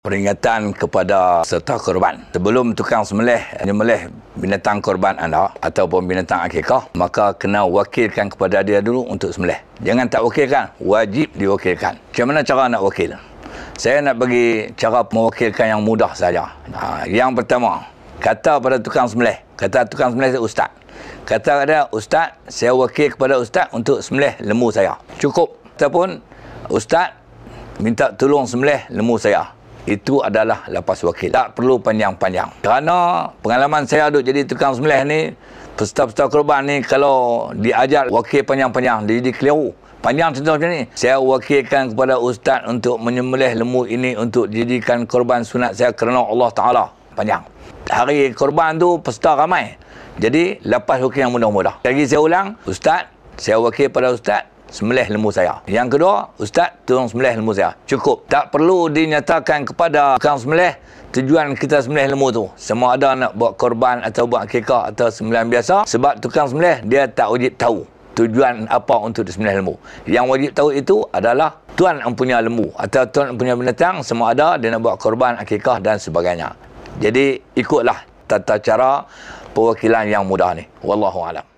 Peringatan kepada serta korban. Sebelum tukang menyembelih binatang korban anda ataupun binatang akikah, maka kena wakilkan kepada dia dulu untuk sembelih. Jangan tak wakilkan, wajib diwakilkan. Macam mana cara nak wakil? Saya nak bagi cara mewakilkan yang mudah saja. Yang pertama, kata pada tukang sembelih. Kata tukang sembelih, ustaz. Kata dia, ustaz, saya wakil kepada ustaz untuk sembelih lembu saya. Cukup. Ataupun, ustaz, minta tolong sembelih lembu saya. Itu adalah lapas wakil. Tak perlu panjang-panjang. Kerana pengalaman saya duduk jadi tukang sembelih ni, peserta-peserta korban ni, kalau diajar wakil panjang-panjang, dia jadi keliru. Panjang contoh macam ni. Saya wakilkan kepada ustaz untuk menyembelih lembu ini untuk dijadikan korban sunat saya kerana Allah Ta'ala. Panjang. Hari korban tu peserta ramai. Jadi, lapas wakil yang mudah-mudah. Lagi saya ulang, ustaz, saya wakil pada ustaz, sembelih lembu saya. Yang kedua, ustaz, tolong sembelih lembu saya. Cukup. Tak perlu dinyatakan kepada tukang sembelih tujuan kita sembelih lembu tu. Sama ada nak buat korban atau buat akikah atau sembelihan biasa. Sebab tukang sembelih, dia tak wajib tahu tujuan apa untuk disembelih lembu. Yang wajib tahu itu adalah tuan empunya lembu atau tuan empunya binatang, sama ada dia nak buat korban, akikah dan sebagainya. Jadi, ikutlah tata cara perwakilan yang mudah ni. Wallahu a'lam.